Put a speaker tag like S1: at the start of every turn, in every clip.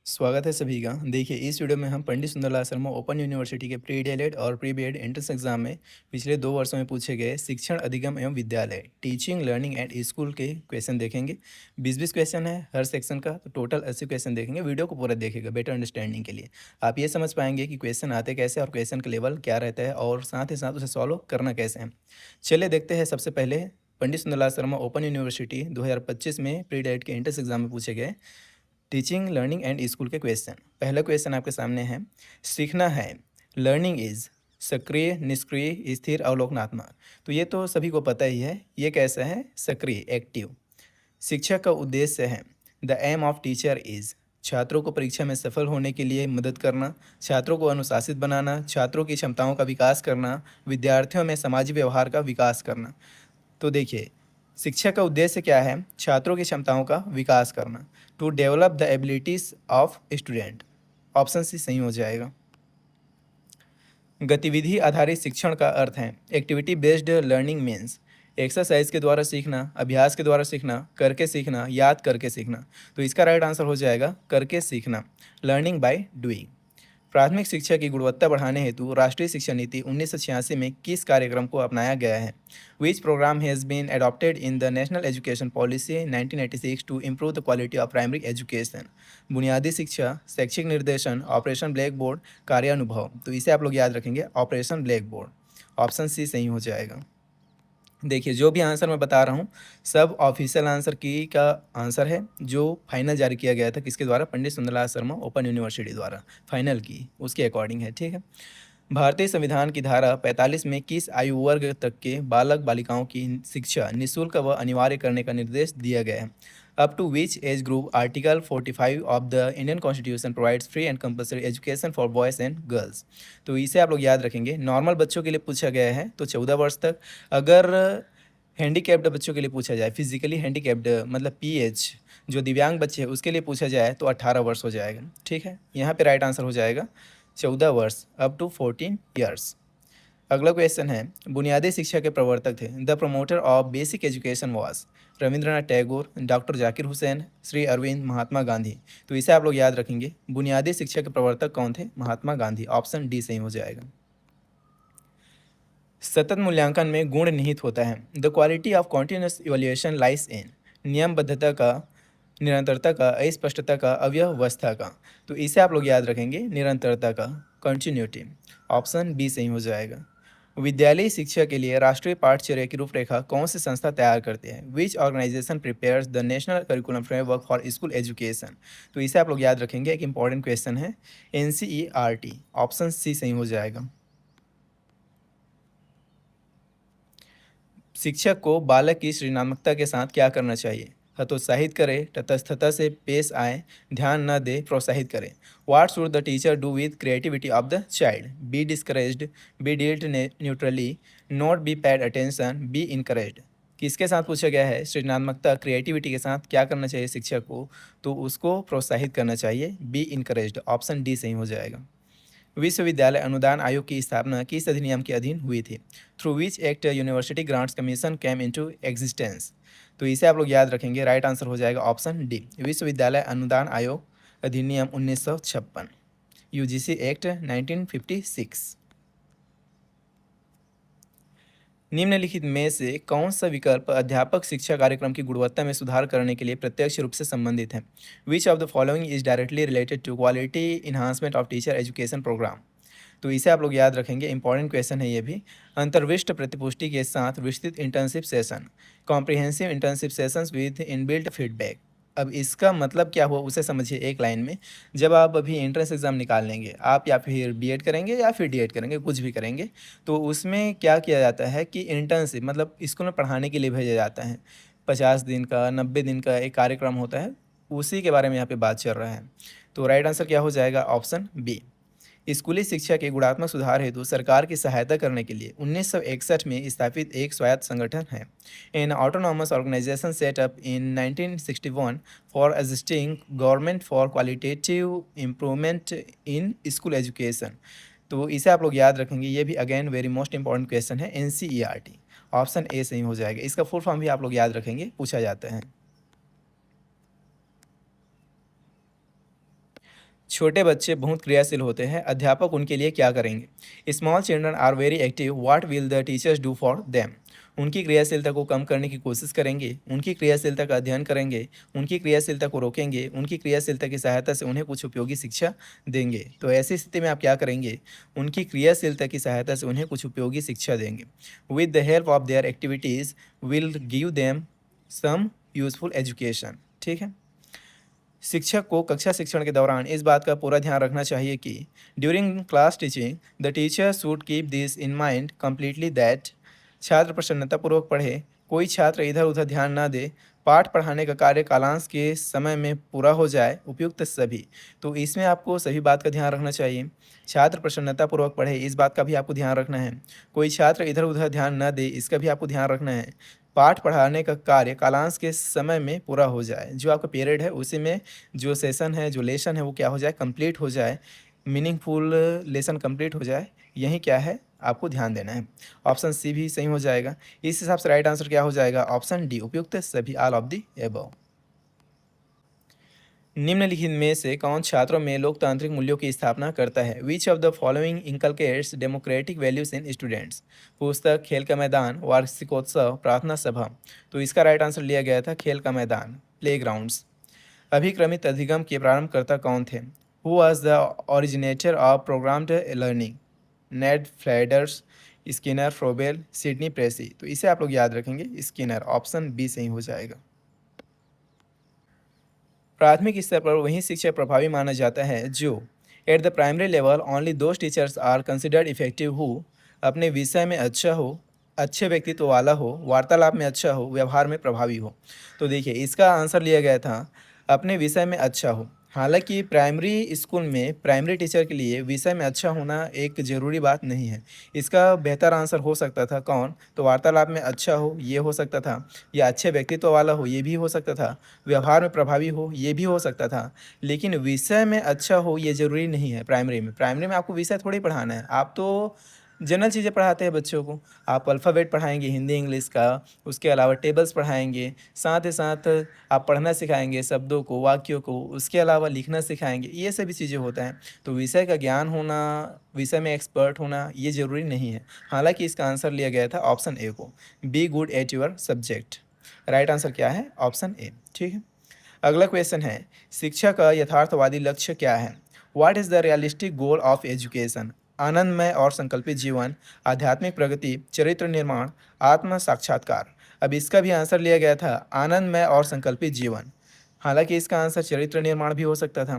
S1: स्वागत है सभी का। देखिए इस वीडियो में हम पंडित सुंदरलाल शर्मा ओपन यूनिवर्सिटी के प्री डीएलएड और प्री बीएड एंट्रेंस एग्जाम में पिछले 2 वर्षों में पूछे गए शिक्षण अधिगम एवं विद्यालय टीचिंग लर्निंग एंड स्कूल के क्वेश्चन देखेंगे। 20-20 क्वेश्चन है हर सेक्शन का, तो टोटल 80 क्वेश्चन देखेंगे। वीडियो को पूरा देखिएगा बेटर अंडरस्टैंडिंग के लिए। आप ये समझ पाएंगे कि क्वेश्चन आते कैसे और क्वेश्चन का लेवल क्या रहता है और साथ ही साथ उसे सॉल्व करना कैसे है। चलिए देखते हैं। सबसे पहले पंडित सुंदरलाल शर्मा ओपन यूनिवर्सिटी 2025 में प्री डीएलएड के एंट्रेंस एग्जाम में पूछे गए टीचिंग लर्निंग एंड स्कूल के क्वेश्चन। पहला क्वेश्चन आपके सामने है। सीखना है लर्निंग इज सक्रिय, निष्क्रिय, स्थिर, अवलोकनात्मक। तो ये तो सभी को पता ही है। ये कैसा है? सक्रिय, एक्टिव। शिक्षक का उद्देश्य है the aim of teacher is छात्रों को परीक्षा में सफल होने के लिए मदद करना, छात्रों को अनुशासित बनाना, छात्रों की क्षमताओं का विकास करना, विद्यार्थियों में समाजी व्यवहार का विकास करना। तो देखिए शिक्षा का उद्देश्य क्या है? छात्रों की क्षमताओं का विकास करना, to develop the abilities of student. Option C सही हो जाएगा। गतिविधि आधारित शिक्षण का अर्थ है activity based learning means exercise के द्वारा सीखना, अभ्यास के द्वारा सीखना, करके सीखना, याद करके सीखना। तो इसका राइट आंसर हो जाएगा करके सीखना, लर्निंग बाय डूइंग। प्राथमिक शिक्षा की गुणवत्ता बढ़ाने हेतु राष्ट्रीय शिक्षा नीति 1986 में किस कार्यक्रम को अपनाया गया है? Which program has been adopted in the national education policy 1986 to improve the quality of primary education? बुनियादी शिक्षा, शैक्षिक निर्देशन, ऑपरेशन ब्लैक बोर्ड, कार्यानुभव। तो इसे आप लोग याद रखेंगे operation black board. Option C सही हो जाएगा। देखिए जो भी आंसर मैं बता रहा हूँ सब ऑफिशियल आंसर की का आंसर है, जो फाइनल जारी किया गया था किसके द्वारा? पंडित सुंदरलाल शर्मा ओपन यूनिवर्सिटी द्वारा फाइनल की उसके अकॉर्डिंग है। ठीक है। भारतीय संविधान की धारा 45 में किस आयु वर्ग तक के बालक बालिकाओं की शिक्षा निःशुल्क व अनिवार्य करने का निर्देश दिया गया है? Up to which age group article 45 of the Indian constitution provides free and compulsory education for boys and girls. तो इसे आप लोग याद रखेंगे। नॉर्मल बच्चों के लिए पूछा गया है तो 14 वर्ष तक। अगर हैंडीकैप्ड बच्चों के लिए पूछा जाए, फिजिकली हैंडीकैप्ड मतलब पीएच, जो दिव्यांग बच्चे हैं उसके लिए पूछा जाए तो 18 वर्ष हो जाएगा। ठीक है। यहाँ पे राइट आंसर हो जाएगा 14 वर्ष, अप टू 14 ईयर्स। अगला क्वेश्चन है। बुनियादी शिक्षा के प्रवर्तक थे। The promoter of basic education was Rabindranath Tagore, doctor Zakir Hussain, Shri Aurobindo, Mahatma Gandhi. तो इसे आप लोग याद रखेंगे। बुनियादी शिक्षा के प्रवर्तक कौन थे? महात्मा गांधी। ऑप्शन डी सही हो जाएगा। सतत मूल्यांकन में गुण निहित होता है। The quality of continuous evaluation lies in नियमबद्धता का, निरंतरता का, अस्पष्टता का, अव्यवस्था का। तो इसे आप लोग याद रखेंगे निरंतरता का, कंटिन्यूटी। ऑप्शन बी सही हो जाएगा। विद्यालयी शिक्षा के लिए राष्ट्रीय पाठ्यचर्या की रूपरेखा कौन सी संस्था तैयार करती है? Which organisation prepares the national curriculum framework for school education? तो इसे आप लोग याद रखेंगे। एक इंपॉर्टेंट क्वेश्चन है। NCERT। ऑप्शन सी सही हो जाएगा। शिक्षक को बालक की सृजनात्मकता के साथ क्या करना चाहिए? हतोत्साहित करे, तटस्थता से पेश आए, ध्यान न दे, प्रोत्साहित करें। What should the teacher do with creativity of the child? Be discouraged, be dealed neutrally, not be paid attention, be encouraged. किसके साथ पूछा गया है? सृजनात्मकता, क्रिएटिविटी के साथ क्या करना चाहिए शिक्षक को? तो उसको प्रोत्साहित करना चाहिए, बी इनकरेज्ड। ऑप्शन डी सही हो जाएगा। विश्वविद्यालय अनुदान आयोग की स्थापना किस अधिनियम के अधीन हुई थी? Through which act university grants commission came into existence? तो इसे आप लोग याद रखेंगे। राइट आंसर हो जाएगा ऑप्शन डी, विश्वविद्यालय अनुदान आयोग अधिनियम 1956, यूजीसी एक्ट 1956। निम्नलिखित में से कौन सा विकल्प अध्यापक शिक्षा कार्यक्रम की गुणवत्ता में सुधार करने के लिए प्रत्यक्ष रूप से संबंधित है? Which of the following is directly related to quality enhancement of teacher education program? तो इसे आप लोग याद रखेंगे। इंपॉर्टेंट क्वेश्चन है ये भी। अंतर्विष्ट प्रतिपुष्टि के साथ विस्तृत internship session, comprehensive internship sessions with inbuilt feedback. अब इसका मतलब क्या हुआ उसे समझिए एक लाइन में। जब आप अभी एंट्रेंस एग्जाम निकाल लेंगे, आप या फिर बीएड करेंगे या फिर डीएड करेंगे, कुछ भी करेंगे, तो उसमें क्या किया जाता है कि इंटर्नशिप मतलब स्कूल में पढ़ाने के लिए भेजा जाता है। 50 दिन का, 90 दिन का एक कार्यक्रम होता है, उसी के बारे में यहाँ पे बात चल रहा है। तो राइट आंसर क्या हो जाएगा? Option B. स्कूली शिक्षा के गुणात्मक सुधार हेतु सरकार की सहायता करने के लिए 1961 में स्थापित एक स्वायत्त संगठन है। An autonomous organisation set up in 1961 for assisting government for qualitative improvement in school education. तो इसे आप लोग याद रखेंगे। ये भी again very most important question है। NCERT। ऑप्शन ए सही हो जाएगा। इसका फुल फॉर्म भी आप लोग याद रखेंगे, पूछा जाता है। छोटे बच्चे बहुत क्रियाशील होते हैं, अध्यापक उनके लिए क्या करेंगे? Small children are very active, what will the teachers do for them? उनकी क्रियाशीलता को कम करने की कोशिश करेंगे, उनकी क्रियाशीलता का अध्ययन करेंगे, उनकी क्रियाशीलता को रोकेंगे, उनकी क्रियाशीलता की सहायता से उन्हें कुछ उपयोगी शिक्षा देंगे। तो ऐसी स्थिति में आप क्या करेंगे? उनकी क्रियाशीलता की सहायता से उन्हें कुछ उपयोगी शिक्षा देंगे। With the help of their activities will give them some useful education. ठीक है। शिक्षक को कक्षा शिक्षण के दौरान इस बात का पूरा ध्यान रखना चाहिए कि during class teaching the teacher should keep this in mind completely that छात्र प्रसन्नतापूर्वक पढ़े, कोई छात्र इधर उधर ध्यान ना दे, पाठ पढ़ाने का कार्य कालांश के समय में पूरा हो जाए, उपयुक्त सभी। तो इसमें आपको सभी बात का ध्यान रखना चाहिए। छात्र प्रसन्नतापूर्वक पढ़े, इस बात का भी आपको ध्यान रखना है। कोई छात्र इधर उधर ध्यान न दे, इसका भी आपको ध्यान रखना है। पाठ पढ़ाने का कार्य कालांश के समय में पूरा हो जाए, जो आपका पीरियड है उसी में जो सेशन है, जो लेसन है वो क्या हो जाए? कंप्लीट हो जाए, मीनिंगफुल लेसन कंप्लीट हो जाए। यही क्या है? आपको ध्यान देना है। ऑप्शन सी भी सही हो जाएगा। इस हिसाब से राइट आंसर क्या हो जाएगा? ऑप्शन डी, उपयुक्त सभी, ऑल ऑफ दी एबव। निम्नलिखित में से कौन छात्रों में लोकतांत्रिक मूल्यों की स्थापना करता है? Which of the following inculcates democratic values in students? पुस्तक, खेल का मैदान, वार्षिकोत्सव, प्रार्थना सभा। तो इसका राइट आंसर लिया गया था खेल का मैदान, प्लेग्राउंड्स। अभिक्रमित अधिगम के प्रारंभकर्ता कौन थे? Who was the originator of programmed learning? Ned Flanders, Skinner, Froebel, Sidney Pressey. तो इसे आप लोग याद रखेंगे, स्किनर। ऑप्शन बी सही हो जाएगा। प्राथमिक स्तर पर वही शिक्षक प्रभावी माना जाता है जो at the primary level only those teachers are considered effective who अपने विषय में अच्छा हो, अच्छे व्यक्तित्व वाला हो, वार्तालाप में अच्छा हो, व्यवहार में प्रभावी हो। तो देखिए इसका आंसर लिया गया था अपने विषय में अच्छा हो। हालांकि प्राइमरी स्कूल में प्राइमरी टीचर के लिए विषय में अच्छा होना एक ज़रूरी बात नहीं है। इसका बेहतर आंसर हो सकता था कौन? तो वार्तालाप में अच्छा हो, ये हो सकता था, या अच्छे व्यक्तित्व वाला हो, ये भी हो सकता था, व्यवहार में प्रभावी हो, ये भी हो सकता था। लेकिन विषय में अच्छा हो ये ज़रूरी नहीं है। प्राइमरी में आपको विषय थोड़ी पढ़ाना है, आप तो जनरल चीज़ें पढ़ाते हैं बच्चों को। आप अल्फ़ाबेट पढ़ाएंगे हिंदी इंग्लिश का, उसके अलावा टेबल्स पढ़ाएंगे, साथ ही साथ आप पढ़ना सिखाएंगे शब्दों को, वाक्यों को, उसके अलावा लिखना सिखाएंगे, ये सभी चीज़ें होता है। तो विषय का ज्ञान होना, विषय में एक्सपर्ट होना ये ज़रूरी नहीं है। हालांकि इसका आंसर लिया गया था ऑप्शन ए को, be good at your subject. Right answer क्या है? Option A. ठीक है। अगला क्वेश्चन है, शिक्षा का यथार्थवादी लक्ष्य क्या है? What is the realistic goal of education? आनंदमय और संकल्पित जीवन, आध्यात्मिक प्रगति, चरित्र निर्माण, आत्म साक्षात्कार। अब इसका भी आंसर लिया गया था आनंदमय और संकल्पित जीवन। हालांकि इसका आंसर चरित्र निर्माण भी हो सकता था।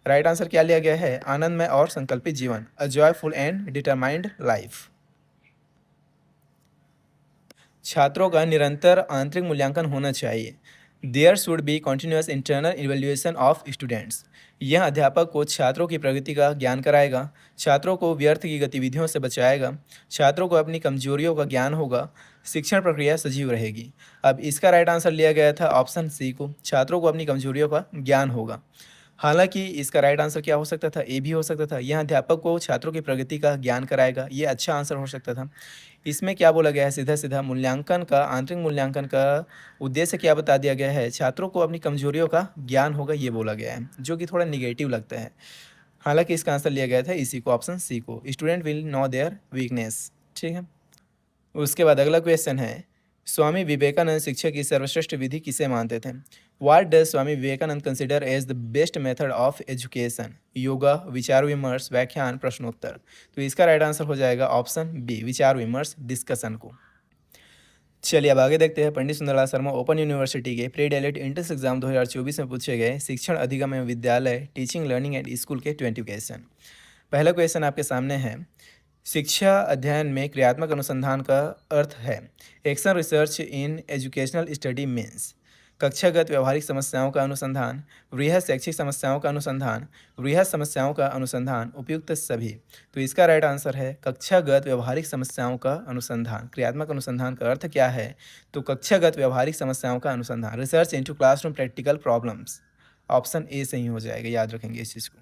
S1: राइट आंसर क्या लिया गया है? आनंदमय और संकल्पित जीवन, a joyful and determined life. छात्रों का निरंतर आंतरिक मूल्यांकन होना चाहिए। There should be continuous internal evaluation of students. यह अध्यापक को छात्रों की प्रगति का ज्ञान कराएगा, छात्रों को व्यर्थ की गतिविधियों से बचाएगा, छात्रों को अपनी कमजोरियों का ज्ञान होगा, शिक्षण प्रक्रिया सजीव रहेगी। अब इसका राइट आंसर लिया गया था ऑप्शन सी को, छात्रों को अपनी कमजोरियों का ज्ञान होगा। हालांकि इसका राइट आंसर क्या हो सकता था? ए भी हो सकता था। यह अध्यापक को छात्रों की प्रगति का ज्ञान कराएगा, ये अच्छा आंसर हो सकता था। इसमें क्या बोला गया है? सीधा सीधा मूल्यांकन का, आंतरिक मूल्यांकन का उद्देश्य क्या बता दिया गया है? छात्रों को अपनी कमजोरियों का ज्ञान होगा, ये बोला गया है, जो कि थोड़ा निगेटिव लगता है। हालांकि इसका आंसर लिया गया था इसी को, ऑप्शन सी को, student will know their weakness. ठीक है। उसके बाद अगला क्वेश्चन है, स्वामी विवेकानंद शिक्षा की सर्वश्रेष्ठ विधि किसे मानते थे? What does Swami Vivekananda consider as the best method of education? Yoga, विचार विमर्श, व्याख्यान, प्रश्नोत्तर। तो इसका राइट आंसर हो जाएगा ऑप्शन बी, विचार विमर्श, डिस्कशन को। चलिए अब आगे देखते हैं पंडित सुंदरलाल शर्मा ओपन यूनिवर्सिटी के प्री डायलेट एंट्रेंस एग्जाम 2024 में पूछे गए शिक्षण अधिगम एवं विद्यालय टीचिंग लर्निंग एंड स्कूल के 20 क्वेश्चन। पहला क्वेश्चन आपके सामने है, शिक्षा अध्ययन में क्रियात्मक अनुसंधान का अर्थ है। Action research in educational study means कक्षागत व्यवहारिक समस्याओं का अनुसंधान, वृहद शैक्षिक समस्याओं का अनुसंधान, वृहद समस्याओं का अनुसंधान, उपयुक्त सभी। तो इसका राइट आंसर है कक्षागत व्यवहारिक समस्याओं का अनुसंधान। क्रियात्मक अनुसंधान का अर्थ क्या है? तो कक्षागत व्यवहारिक समस्याओं का अनुसंधान, research into classroom practical problems. Option A सही हो जाएगा, याद रखेंगे इस चीज़ को।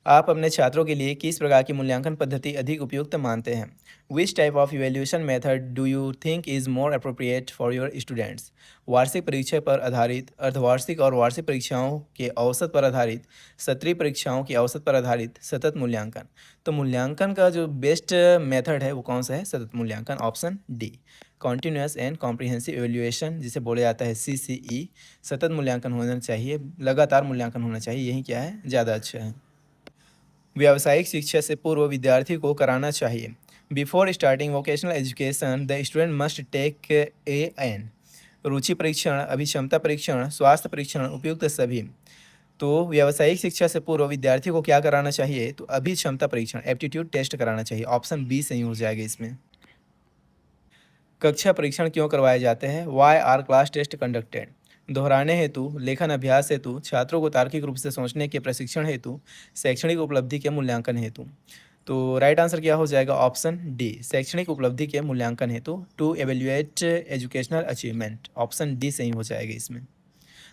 S1: आप अपने छात्रों के लिए किस प्रकार की मूल्यांकन पद्धति अधिक उपयुक्त मानते हैं? Which type of evaluation method do you think is more appropriate for your students? वार्षिक परीक्षा पर आधारित, अर्धवार्षिक और वार्षिक परीक्षाओं के औसत पर आधारित, सत्रीय परीक्षाओं की औसत पर आधारित, सतत मूल्यांकन। तो मूल्यांकन का जो बेस्ट मेथड है वो कौन सा है? सतत मूल्यांकन, option D. Continuous and comprehensive evaluation जिसे बोला जाता है CCE, सतत मूल्यांकन होना चाहिए, लगातार मूल्यांकन होना चाहिए, यही क्या है? ज़्यादा अच्छा है। व्यावसायिक शिक्षा से पूर्व विद्यार्थी को कराना चाहिए। Before starting vocational education the student must take AN। रुचि परीक्षण, अभिक्षमता परीक्षण, स्वास्थ्य परीक्षण, उपयुक्त सभी। तो व्यावसायिक शिक्षा से पूर्व विद्यार्थी को क्या कराना चाहिए? तो अभिक्षमता परीक्षण, एप्टीट्यूड टेस्ट कराना चाहिए। ऑप्शन बी सही हो जाएगा इसमें। कक्षा परीक्षण क्यों करवाए जाते हैं? Why are class test conducted? दोहराने हेतु, लेखन अभ्यास हेतु, छात्रों को तार्किक रूप से सोचने के प्रशिक्षण हेतु, शैक्षणिक उपलब्धि के मूल्यांकन हेतु। तो राइट आंसर क्या हो जाएगा? ऑप्शन डी, शैक्षणिक उपलब्धि के मूल्यांकन हेतु, to evaluate educational achievement. Option D सही हो जाएगा इसमें।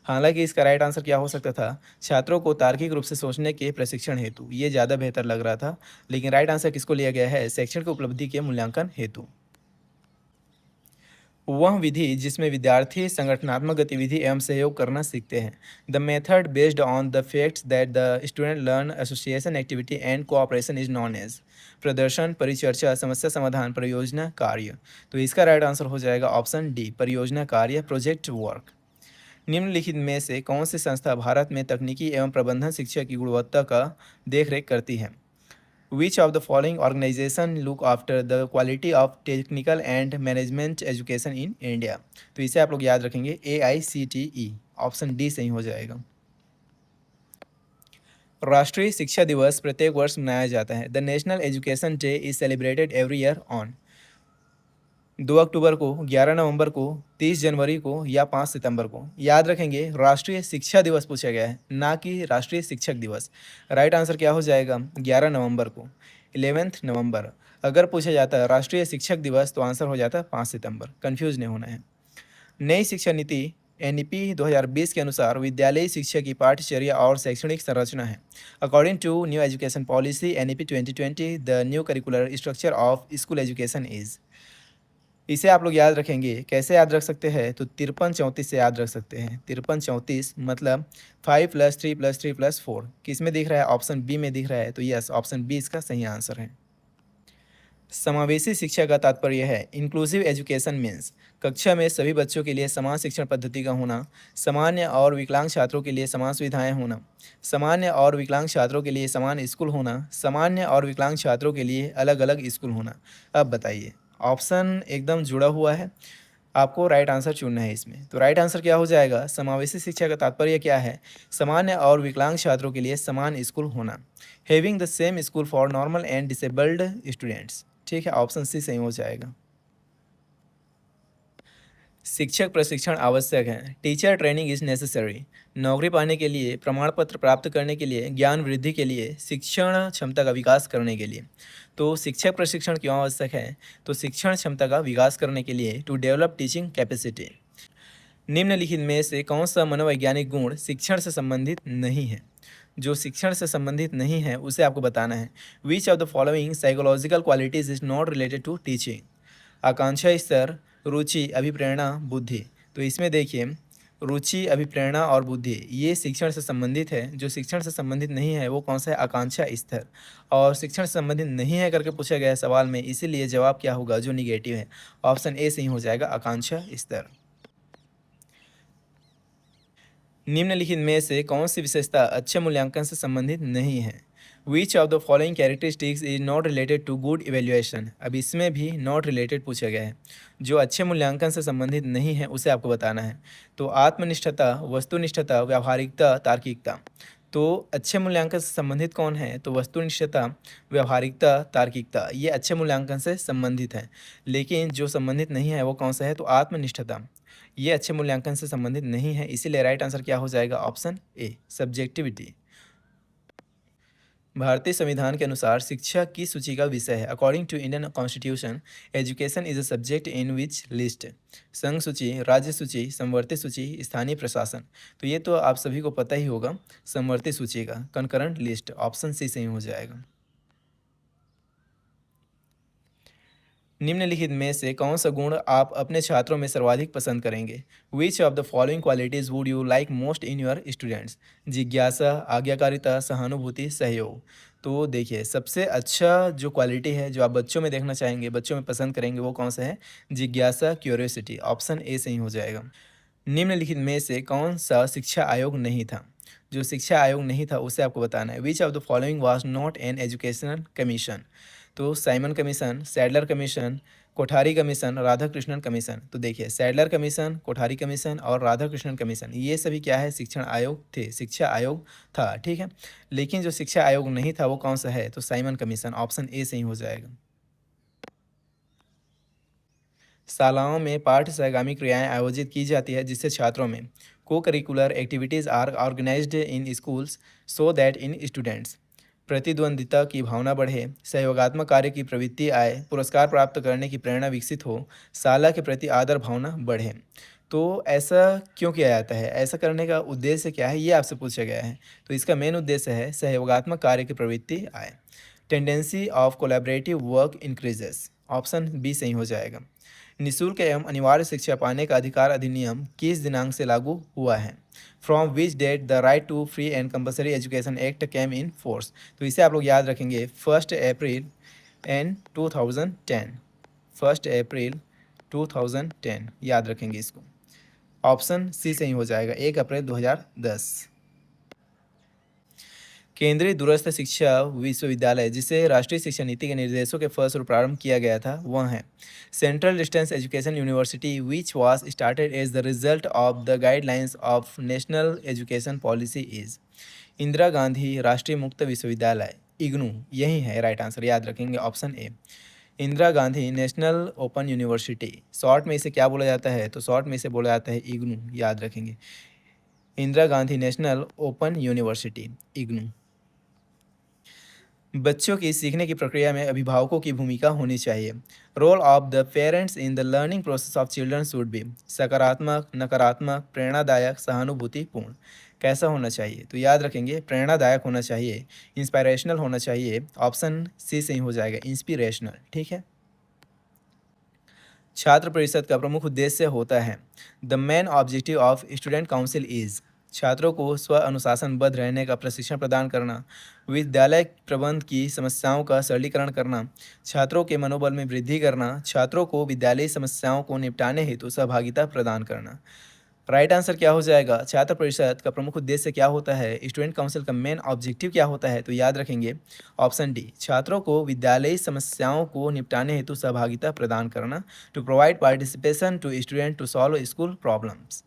S1: हालांकि इसका राइट आंसर क्या हो सकता था? छात्रों को तार्किक रूप से सोचने के प्रशिक्षण हेतु, ये ज़्यादा बेहतर लग रहा था, लेकिन राइट आंसर किसको लिया गया है? शैक्षणिक उपलब्धि के मूल्यांकन हेतु। वह विधि जिसमें विद्यार्थी संगठनात्मक गतिविधि एवं सहयोग करना सीखते हैं। The method based on the facts that the student learn association activity and cooperation is known as. प्रदर्शन, परिचर्चा, समस्या समाधान, परियोजना, कार्य। तो इसका राइट आंसर हो जाएगा ऑप्शन डी, परियोजना कार्य, प्रोजेक्ट वर्क। निम्नलिखित में से कौन सी संस्था भारत में तकनीकी एवं प्रबंधन शिक्षा की गुणवत्ता का देखरेख करती है? Which of the following organization look after the quality of technical and management education in India? तो इसे आप लोग याद रखेंगे AICTE। ऑप्शन डी सही हो जाएगा। राष्ट्रीय शिक्षा दिवस प्रत्येक वर्ष मनाया जाता है। The national education day is celebrated every year on 2 अक्टूबर को, 11 नवंबर को, 30 जनवरी को या 5 सितंबर को। याद रखेंगे राष्ट्रीय शिक्षा दिवस पूछा गया है, ना कि राष्ट्रीय शिक्षक दिवस। राइट आंसर क्या हो जाएगा? 11 नवंबर को, 11 नवंबर। अगर पूछा जाता है राष्ट्रीय शिक्षक दिवस तो आंसर हो जाता है 5 सितंबर। कन्फ्यूज नहीं होना है। नई शिक्षा नीति NEP 2020 के अनुसार विद्यालयी शिक्षा की पाठ्यचर्या और शैक्षणिक संरचना है। According to new education policy NEP 2020 the new curricular structure of school education is. इसे आप लोग याद रखेंगे, कैसे याद रख सकते हैं? तो 53-34 से याद रख सकते हैं। 53-34 मतलब 5 + 3 + 3 + 4 किस में दिख रहा है? ऑप्शन बी में दिख रहा है, तो यस, ऑप्शन बी इसका सही आंसर है। समावेशी शिक्षा का तात्पर्य है इंक्लूसिव एजुकेशन मीन्स कक्षा में सभी बच्चों के लिए समान शिक्षण पद्धति का होना, सामान्य और विकलांग छात्रों के लिए समान सुविधाएं होना, सामान्य और विकलांग छात्रों के लिए समान स्कूल होना, सामान्य और विकलांग छात्रों के लिए अलग अलग स्कूल होना। अब बताइए, ऑप्शन एकदम जुड़ा हुआ है, आपको राइट आंसर चुनना है इसमें। तो राइट आंसर क्या हो जाएगा? समावेशी शिक्षा का तात्पर्य क्या है? सामान्य और विकलांग छात्रों के लिए समान स्कूल होना, having the same school for normal and disabled students. ठीक है, ऑप्शन सी सही हो जाएगा। शिक्षक प्रशिक्षण आवश्यक है। Teacher training is necessary. नौकरी पाने के लिए, प्रमाण पत्र प्राप्त करने के लिए, ज्ञान वृद्धि के लिए, शिक्षण क्षमता का विकास करने के लिए। तो शिक्षक प्रशिक्षण क्यों आवश्यक है? तो शिक्षण क्षमता का विकास करने के लिए, टू डेवलप टीचिंग कैपेसिटी। निम्नलिखित में से कौन सा मनोवैज्ञानिक गुण शिक्षण से संबंधित नहीं है? जो शिक्षण से संबंधित नहीं है उसे आपको बताना है। Which of the following psychological qualities is not related to teaching? आकांक्षा स्तर, रुचि, अभिप्रेरणा, बुद्धि। तो इसमें देखिए, रुचि, अभिप्रेरणा और बुद्धि ये शिक्षण से संबंधित है। जो शिक्षण से संबंधित नहीं है वो कौन सा है? आकांक्षा स्तर। और शिक्षण से संबंधित नहीं है करके पूछा गया है सवाल में, इसीलिए जवाब क्या होगा? जो निगेटिव है, ऑप्शन ए सही हो जाएगा, आकांक्षा स्तर। निम्नलिखित में से कौन सी विशेषता अच्छे मूल्यांकन से संबंधित नहीं है? Which of the following characteristics is not related to good evaluation? अब इसमें भी नॉट रिलेटेड पूछा गया है, जो अच्छे मूल्यांकन से संबंधित नहीं है उसे आपको बताना है। तो आत्मनिष्ठता, वस्तुनिष्ठता, व्यावहारिकता, तार्किकता। तो अच्छे मूल्यांकन से संबंधित कौन है? तो वस्तुनिष्ठता, व्यावहारिकता, तार्किकता ये अच्छे मूल्यांकन से संबंधित है। लेकिन जो संबंधित नहीं है वो कौन सा है? तो आत्मनिष्ठता, ये अच्छे मूल्यांकन से संबंधित नहीं है, इसीलिए राइट आंसर क्या हो जाएगा? Option A, subjectivity. भारतीय संविधान के अनुसार शिक्षा की सूची का विषय है। According to Indian constitution, education is a subject in which list. संघ सूची, राज्य सूची, समवर्ती सूची, स्थानीय प्रशासन। तो ये तो आप सभी को पता ही होगा, समवर्ती सूची का कंकरेंट लिस्ट, ऑप्शन सी सही हो जाएगा। निम्नलिखित में से कौन सा गुण आप अपने छात्रों में सर्वाधिक पसंद करेंगे? विच of the following qualities would you like most in your students? जिज्ञासा, आज्ञाकारिता, सहानुभूति, सहयोग। तो देखिए, सबसे अच्छा जो क्वालिटी है जो आप बच्चों में देखना चाहेंगे, बच्चों में पसंद करेंगे, वो कौन सा है? जिज्ञासा, क्यूरियोसिटी, ऑप्शन ए सही हो जाएगा। निम्नलिखित में से कौन सा शिक्षा आयोग नहीं था? जो शिक्षा आयोग नहीं था उसे आपको बताना है। Which of the following was not an educational commission? तो Simon commission, Sadler commission, Kothari commission, Radhakrishnan commission. तो देखिए, सैडलर कमीशन, कोठारी कमीशन और राधाकृष्णन कमीशन, ये सभी क्या है? शिक्षण आयोग थे, शिक्षा आयोग था, ठीक है। लेकिन जो शिक्षा आयोग नहीं था वो कौन सा है? तो साइमन कमीशन, ऑप्शन ए सही हो जाएगा। शालाओं में पाठ्य सहगामी क्रियाएं आयोजित की जाती है जिससे छात्रों में co-curricular activities are organised in schools so that in students प्रतिद्वंद्विता की भावना बढ़े, सहयोगात्मक कार्य की प्रवृत्ति आए, पुरस्कार प्राप्त करने की प्रेरणा विकसित हो, शाला के प्रति आदर भावना बढ़े। तो ऐसा क्यों किया जाता है? ऐसा करने का उद्देश्य क्या है, ये आपसे पूछा गया है। तो इसका मेन उद्देश्य है सहयोगात्मक कार्य की प्रवृत्ति आए, tendency of collaborative work increases, option B सही हो जाएगा। निःशुल्क एवं अनिवार्य शिक्षा पाने का अधिकार अधिनियम किस दिनांक से लागू हुआ है? From which date the right to free and compulsory education act came in force? तो इसे आप लोग याद रखेंगे 1 अप्रैल एंड 2010, 1 अप्रैल 2010 याद रखेंगे इसको। ऑप्शन सी सही हो जाएगा, 1 अप्रैल 2010। केंद्रीय दूरस्थ शिक्षा विश्वविद्यालय जिसे राष्ट्रीय शिक्षा नीति के निर्देशों के फलस्वरूप प्रारंभ किया गया था वह है central distance education university which was started as the result of the guidelines of national education policy is. Indira Gandhi राष्ट्रीय मुक्त विश्वविद्यालय, इग्नू, यही है राइट आंसर, याद रखेंगे option A. Indira Gandhi national open university, short में इसे क्या बोला जाता है? तो शॉर्ट में इसे बोला जाता है इग्नू, याद रखेंगे। Indira Gandhi national open university, IGNOU. बच्चों की सीखने की प्रक्रिया में अभिभावकों की भूमिका होनी चाहिए। Role of the parents in the learning process of children should be सकारात्मक, नकारात्मक, प्रेरणादायक, सहानुभूतिपूर्ण। कैसा होना चाहिए? तो याद रखेंगे प्रेरणादायक होना चाहिए, इंस्पायरेशनल होना चाहिए, ऑप्शन सी सही हो जाएगा, इंस्पिरेशनल, ठीक है। छात्र परिषद का प्रमुख उद्देश्य होता है the main objective of student council is. छात्रों को स्व अनुशासनबद्ध रहने का प्रशिक्षण प्रदान करना, विद्यालय प्रबंध की समस्याओं का सरलीकरण करना, छात्रों के मनोबल में वृद्धि करना, छात्रों को विद्यालयी समस्याओं को निपटाने हेतु सहभागिता प्रदान करना। राइट आंसर क्या हो जाएगा? छात्र परिषद का प्रमुख उद्देश्य क्या होता है? स्टूडेंट काउंसिल का मेन ऑब्जेक्टिव क्या होता है? तो याद रखेंगे ऑप्शन डी, छात्रों को विद्यालयी समस्याओं को निपटाने हेतु सहभागिता प्रदान करना, to provide participation to student to solve school problems.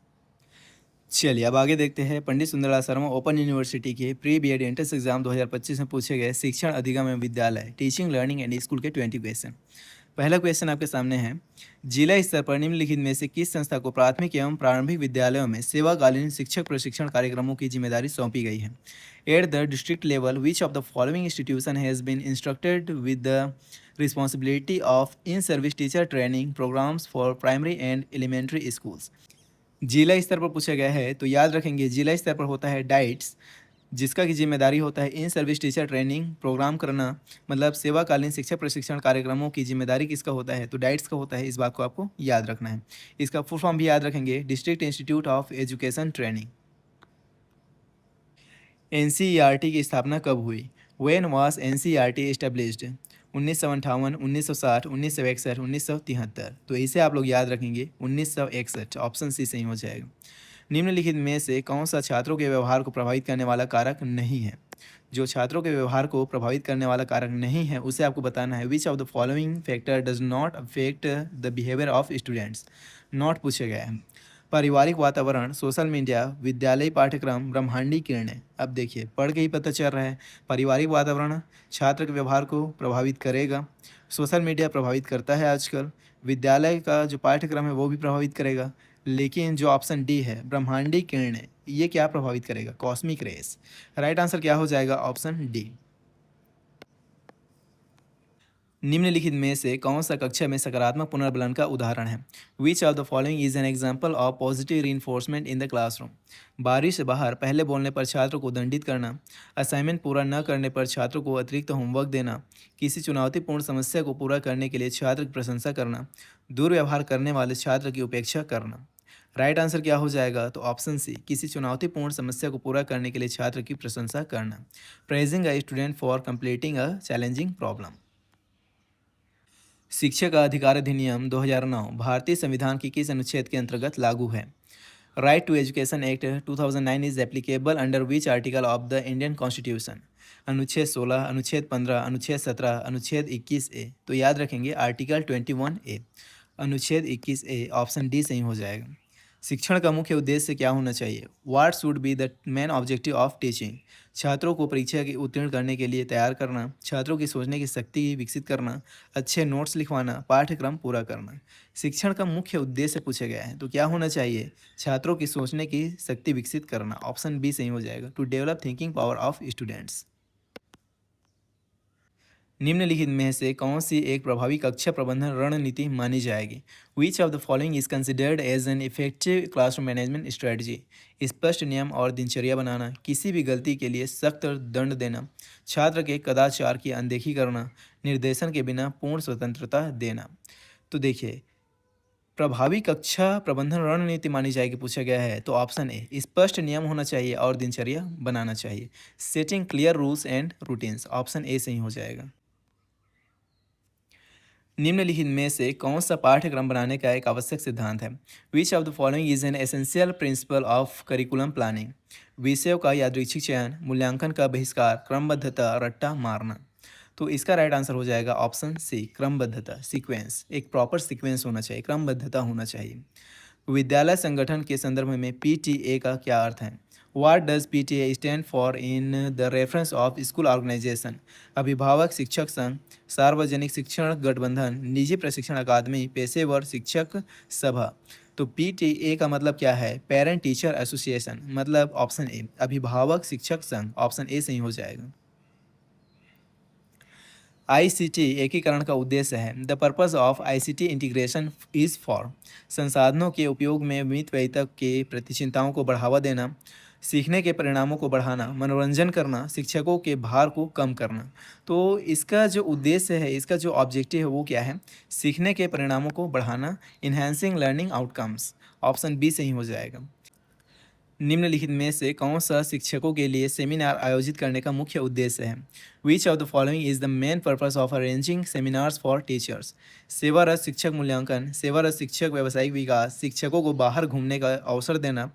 S1: चलिए अब आगे देखते हैं पंडित सुंदरलाल शर्मा ओपन यूनिवर्सिटी के pre B Ed entrance exam 2025 में पूछे गए शिक्षण अधिगम एवं विद्यालय टीचिंग लर्निंग एंड स्कूल के 20 क्वेश्चन। पहला क्वेश्चन आपके सामने है, जिला स्तर पर निम्नलिखित में से किस संस्था को प्राथमिक एवं प्रारंभिक विद्यालयों में सेवाकालीन शिक्षक प्रशिक्षण कार्यक्रमों की जिम्मेदारी सौंपी गई है? At the district level which of the following institution has been instructed with the responsibility of in service teacher training programs for primary and elementary schools? जिला स्तर पर पूछा गया है तो याद रखेंगे जिला स्तर पर होता है डाइट्स, जिसका की जिम्मेदारी होता है in service teacher training program करना, मतलब सेवाकालीन शिक्षक प्रशिक्षण कार्यक्रमों की जिम्मेदारी किसका होता है? तो डाइट्स का होता है, इस बात को आपको याद रखना है। इसका फुल फॉर्म भी याद रखेंगे, district institute of education training. NCERT की स्थापना कब हुई? When was NCERT established? 1958, 1960, 1961, 1973। तो इसे आप लोग याद रखेंगे 1961, ऑप्शन सी सही हो जाएगा। निम्नलिखित में से कौन सा छात्रों के व्यवहार को प्रभावित करने वाला कारक नहीं है? जो छात्रों के व्यवहार को प्रभावित करने वाला कारक नहीं है उसे आपको बताना है। Which of the following factor does not affect the behaviour of students? Not पूछे गए हैं। पारिवारिक वातावरण, सोशल मीडिया, विद्यालय पाठ्यक्रम, ब्रह्मांडी किरणें। अब देखिए पढ़ के ही पता चल रहा है, पारिवारिक वातावरण छात्र के व्यवहार को प्रभावित करेगा, सोशल मीडिया प्रभावित करता है आजकल, विद्यालय का जो पाठ्यक्रम है वो भी प्रभावित करेगा, लेकिन जो ऑप्शन डी है ब्रह्मांडी किरणें, ये क्या प्रभावित करेगा? Cosmic rays. राइट आंसर क्या हो जाएगा? Option D. निम्नलिखित में से कौन सा कक्षा में सकारात्मक पुनर्बलन का उदाहरण है? Which of the following is an example of positive reinforcement in the classroom? बारी से बाहर पहले बोलने पर छात्र को दंडित करना, असाइनमेंट पूरा न करने पर छात्र को अतिरिक्त होमवर्क देना, किसी चुनौतीपूर्ण समस्या को पूरा करने के लिए छात्र की प्रशंसा करना, दुर्व्यवहार करने वाले छात्र की उपेक्षा करना। राइट आंसर क्या हो जाएगा? तो ऑप्शन सी, किसी चुनौतीपूर्ण समस्या को पूरा करने के लिए छात्र की प्रशंसा करना। Praising a student for completing a challenging problem. शिक्षक अधिकार अधिनियम 2009 भारतीय संविधान के किस अनुच्छेद के अंतर्गत लागू है? Right to education act 2009 is applicable under which article of the Indian constitution? अनुच्छेद 16, अनुच्छेद 15, अनुच्छेद 17, अनुच्छेद 21A। तो याद रखेंगे आर्टिकल 21A, अनुच्छेद 21A, ऑप्शन डी सही हो जाएगा। शिक्षण का मुख्य उद्देश्य क्या होना चाहिए? What should be the main objective of teaching? छात्रों को परीक्षा के उत्तीर्ण करने के लिए तैयार करना, छात्रों की सोचने की शक्ति विकसित करना, अच्छे नोट्स लिखवाना, पाठ्यक्रम पूरा करना। शिक्षण का मुख्य उद्देश्य पूछा गया है, तो क्या होना चाहिए? छात्रों की सोचने की शक्ति विकसित करना, ऑप्शन बी सही हो जाएगा, to develop thinking power of students. निम्नलिखित में से कौन सी एक प्रभावी कक्षा प्रबंधन रणनीति मानी जाएगी? Which of the following is considered as an effective classroom management strategy? स्पष्ट नियम और दिनचर्या बनाना, किसी भी गलती के लिए सख्त दंड देना, छात्र के कदाचार की अनदेखी करना, निर्देशन के बिना पूर्ण स्वतंत्रता देना। तो देखिए, प्रभावी कक्षा प्रबंधन रणनीति मानी जाएगी पूछा गया है, तो ऑप्शन ए, स्पष्ट नियम होना चाहिए और दिनचर्या बनाना चाहिए। Setting clear rules and routines, option A सही हो जाएगा। निम्नलिखित में से कौन सा पाठ्यक्रम बनाने का एक आवश्यक सिद्धांत है? Which of the following is an essential principle of curriculum planning? विषयों का यादृच्छिक चयन, मूल्यांकन का बहिष्कार, क्रमबद्धता, रट्टा मारना। तो इसका राइट आंसर हो जाएगा ऑप्शन सी, क्रमबद्धता, सीक्वेंस। एक प्रॉपर सीक्वेंस होना चाहिए, क्रमबद्धता होना चाहिए। विद्यालय संगठन के संदर्भ में PTA का क्या अर्थ है? What does PTA stand for in the reference of school organization? अभिभावक शिक्षक संघ, सार्वजनिक शिक्षण गठबंधन, निजी प्रशिक्षण अकादमी, पेशेवर शिक्षक सभा। तो PTA का मतलब क्या है? पेरेंट टीचर एसोसिएशन, मतलब ऑप्शन ए, अभिभावक शिक्षक संघ, ऑप्शन ए सही हो जाएगा। ICT एकीकरण का उद्देश्य है। The purpose of ICT integration is for संसाधनों के उपयोग में मितव्ययिता के प्रति चिंताओं को बढ़ावा देना, सीखने के परिणामों को बढ़ाना, मनोरंजन करना, शिक्षकों के भार को कम करना। तो इसका जो उद्देश्य है, इसका जो ऑब्जेक्टिव है वो क्या है? सीखने के परिणामों को बढ़ाना, enhancing learning outcomes, option B सही हो जाएगा। निम्नलिखित में से कौन सा शिक्षकों के लिए सेमिनार आयोजित करने का मुख्य उद्देश्य है? Which of the following is the main purpose of arranging seminars for teachers? सेवारत शिक्षक मूल्यांकन, सेवारत शिक्षक व्यावसायिक विकास, शिक्षकों को बाहर घूमने का अवसर देना